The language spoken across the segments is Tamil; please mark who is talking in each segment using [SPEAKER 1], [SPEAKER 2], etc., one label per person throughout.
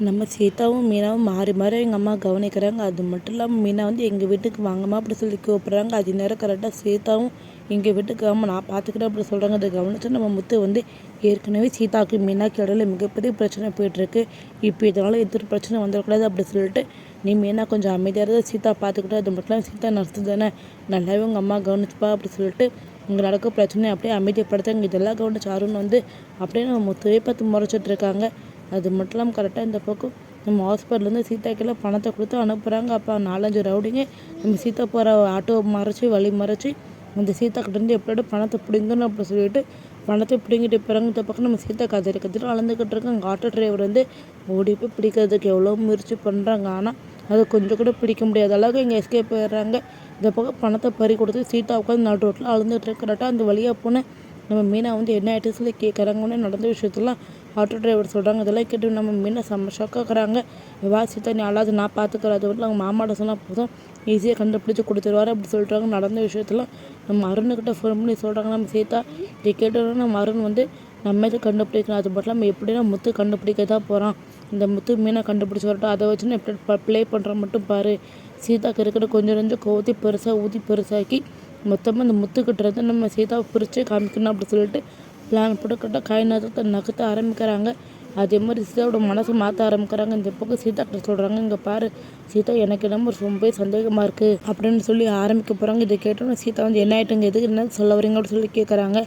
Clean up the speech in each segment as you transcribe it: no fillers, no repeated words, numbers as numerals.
[SPEAKER 1] நம்ம சீதாவும் மீனாவும் மாறி மாறி எங்கள் அம்மா கவனிக்கிறாங்க. அது மட்டும் இல்லாமல் மீனா வந்து எங்கள் வீட்டுக்கு வாங்கம்மா அப்படி சொல்லி கூப்பிட்றாங்க. அது நேரம் கரெக்டாக சீதாவும் எங்கள் வீட்டுக்கு வாங்க நான் பார்த்துக்கிறேன் அப்படி சொல்கிறாங்க. அதை கவனித்து நம்ம முத்து வந்து ஏற்கனவே சீதாவுக்கு மீனாக்கு இடையில மிகப்பெரிய பிரச்சனை போயிட்டுருக்கு. இப்போ இதனால் எதிர் பிரச்சனை வந்துடக்கூடாது அப்படி சொல்லிட்டு நீ மீனா கொஞ்சம் அமைதியாக இருந்தால் சீதா பார்த்துக்கிட்டு அது மட்டும் இல்லாமல் சீதா நர்ஸு தானே நல்லாவே உங்கள் அம்மா கவனிச்சுப்பா அப்படி சொல்லிட்டு இங்கே நடக்க பிரச்சனை அப்படியே அமைதிப்படுத்தாங்க. இதெல்லாம் கவனிச்சு அருண் வந்து அப்படியே நம்ம முத்துவே பார்த்து முறைச்சிட்டு இருக்காங்க. அது மட்டும் இல்லாமல் கரெக்டாக இந்த பக்கம் நம்ம ஹாஸ்பிட்டல்லேருந்து சீதாக்கெல்லாம் பணத்தை கொடுத்து அனுப்புகிறாங்க. அப்போ 4-5 ரவுடிங்க நம்ம சீதா போகிற ஆட்டோவை மறைச்சி வழி மறைச்சி அந்த சீதாக்கிட்டேருந்து எப்படியோட பணத்தை பிடிங்கணும் அப்படி சொல்லிட்டு பணத்தை பிடிங்கிட்டு போகிறாங்க. இந்த பக்கம் நம்ம சீதா கதிர அளந்துக்கிட்டு இருக்கோம். அங்கே ஆட்டோ டிரைவர் வந்து ஓடி போய் பிடிக்கிறதுக்கு எவ்வளோ முயற்சி பண்ணுறாங்க. ஆனால் அதை கொஞ்சம் கூட பிடிக்க முடியாத அளவுக்கு இங்கே எஸ்கேப் போயிடுறாங்க. இந்த பக்கம் பணத்தை பறி கொடுத்து சீதா உட்காந்து நடு ரோட்டில் அழுந்துட்டு இருக்கிறாட்டா அந்த வழியாக போன நம்ம மீனா வந்து என்ன ஆகிட்டு சொல்லி கேட்குறாங்கன்னு நடந்த விஷயத்தெல்லாம் ஆட்டோ டிரைவர் சொல்கிறாங்க. இதெல்லாம் கேட்டு நம்ம மீனை செம்ம ஷாக்காக்குறாங்க. வா சீதா நீ அல்லாது நான் பார்த்துக்கிறேன் அது மட்டும் அவங்க மாமாட்ட சொன்னால் போதும் ஈஸியாக கண்டுபிடிச்சி கொடுத்துருவாரு அப்படி சொல்லிட்டாங்க. நடந்த விஷயத்தெல்லாம் நம்ம அருணுக்கிட்ட ஃபோன் பண்ணி சொல்கிறாங்க. நம்ம சீதா இதை கேட்டோன்னா நம்ம அருண் வந்து நம்ம இதை கண்டுபிடிக்கணும். அது மட்டும் நம்ம எப்படின்னா முத்து கண்டுபிடிக்க தான் போகிறான். இந்த முத்து மீனை கண்டுபிடிச்சி வரட்டும் அதை வச்சுன்னு எப்படி ப்ளே பண்ணுற மட்டும் பாரு. சீதாக்கு இருக்கிற கொஞ்சம் கோவத்தை பெருசாக ஊதி பெருசாக்கி மொத்தமாக இந்த முத்துக்கிட்டேருந்து நம்ம சீதாவை பிரித்து காமிக்கணும் அப்படி சொல்லிட்டு பிளான் போட்டுக்கிட்ட காய் நகர்த்த ஆரம்பிக்கிறாங்க. அதே மாதிரி சீதாவோட மனசை மாற்ற ஆரம்பிக்கிறாங்க. இந்த பக்கம் சீதா கிட்ட சொல்கிறாங்க இங்கே பாரு சீதா எனக்கு என்னமோ ரொம்ப சந்தேகமாக இருக்குது அப்படின்னு சொல்லி ஆரம்பிக்க போகிறாங்க. இதை கேட்டோன்னே சீதா வந்து என்ன ஆகிட்டுங்க எதுக்கு என்ன சொல்ல வரீங்க அப்படின்னு சொல்லி கேட்குறாங்க.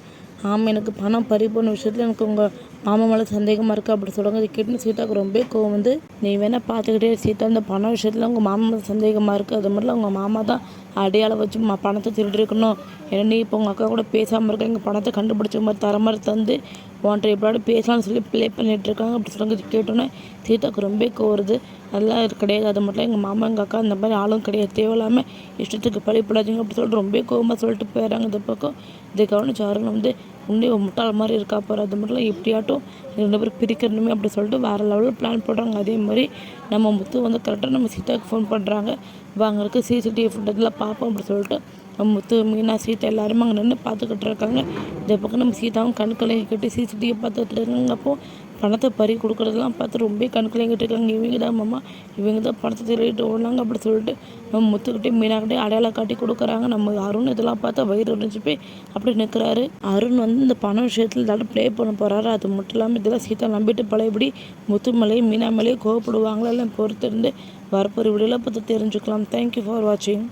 [SPEAKER 1] ஆமாம் எனக்கு பணம் பறி போன விஷயத்தில் எனக்கு உங்கள் மாமா மேலே சந்தேகமாக இருக்குது அப்படி சொல்கிறாங்க. இது கேட்டு சீதாவுக்கு ரொம்ப கோவம் வந்து நீ வேணால் பார்த்துக்கிட்டே சீதா இந்த பணம் விஷயத்தில் உங்கள் மாமா மேலே சந்தேகமாக இருக்குது. அது மட்டும் உங்கள் மாமா தான் அடையாளம் வச்சு பணத்தை திருடிருக்கணும். ஏன்னா நீ இப்போ உங்கள் அக்கா கூட பேசாமல் இருக்க எங்கள் பணத்தை கண்டுபிடிச்ச மாதிரி தர மாதிரி தந்து உன்ட்ட எப்படியாவது பேசலாம்னு சொல்லி ப்ளே பண்ணிகிட்டு இருக்காங்க அப்படி சொல்லுங்க. இது கேட்டோன்னே சீதாவுக்கு ரொம்ப கோருது. அதெல்லாம் கிடையாது அது மட்டும் எங்கள் மாமா எங்கள் அக்கா இந்த மாதிரி ஆளும் கிடையாது தேவையில்லாமல் இஷ்டத்துக்கு பழிப்படாதீங்க அப்படி சொல்லிட்டு ரொம்ப கோவமாக சொல்லிட்டு போயிடறாங்க. இந்த பக்கம் இதை கவனிச்சு அருண் வந்து உண்டே முட்டாள் மாதிரி இருக்கா போகிற அது மட்டும் எப்படியாட்டும் 2 பேரும் பிரிக்கணுமே அப்படி சொல்லிட்டு வேறு லெவலில் பிளான் போடுறாங்க. அதே மாதிரி நம்ம முத்து வந்து கரெக்டாக நம்ம சீதாவுக்கு ஃபோன் பண்ணுறாங்க. அங்கே இருக்க சிசிடிவி ஃபுட்டேஜெலாம் பார்ப்போம் அப்படி சொல்லிட்டு நம்ம முத்து மீனா சீதா எல்லாருமே அங்கே நின்று பார்த்துக்கிட்டு இருக்காங்க. இந்த பக்கம் நம்ம சீதாவும் கண்கலங்கி கட்டி சிசிடிவி பார்த்துக்கிட்டு இருக்காங்க. அப்போது பணத்தை பறி கொடுக்குறதெல்லாம் பார்த்து ரொம்ப கண்கலங்கிட்டு இருக்காங்க. இவங்க தான் மாமா இவங்க தான் பணத்தை திருடிட்டு ஓடலாங்க அப்படி சொல்லிட்டு நம்ம முத்துக்கிட்டே மீனாக்கிட்டே அடையாளம் காட்டி கொடுக்குறாங்க. நம்ம அருண் இதெல்லாம் பார்த்தா வயிறு உடைஞ்சு போய் அப்படி நிற்கிறாரு. அருண் வந்து இந்த பண விஷயத்தில் ஏதாவது ப்ளே பண்ண போகிறாரு. அது மட்டும் இல்லாமல் இதெல்லாம் சீதா நம்பிட்டு பழையபடி முத்து மேலேயும் மீனா மேலேயும் கோவப்படுவாங்களா எல்லாம் பொறுத்திருந்து வரப்போகிற வீடியோவில் பார்த்து தெரிஞ்சுக்கலாம். தேங்க்யூ ஃபார் வாட்சிங்.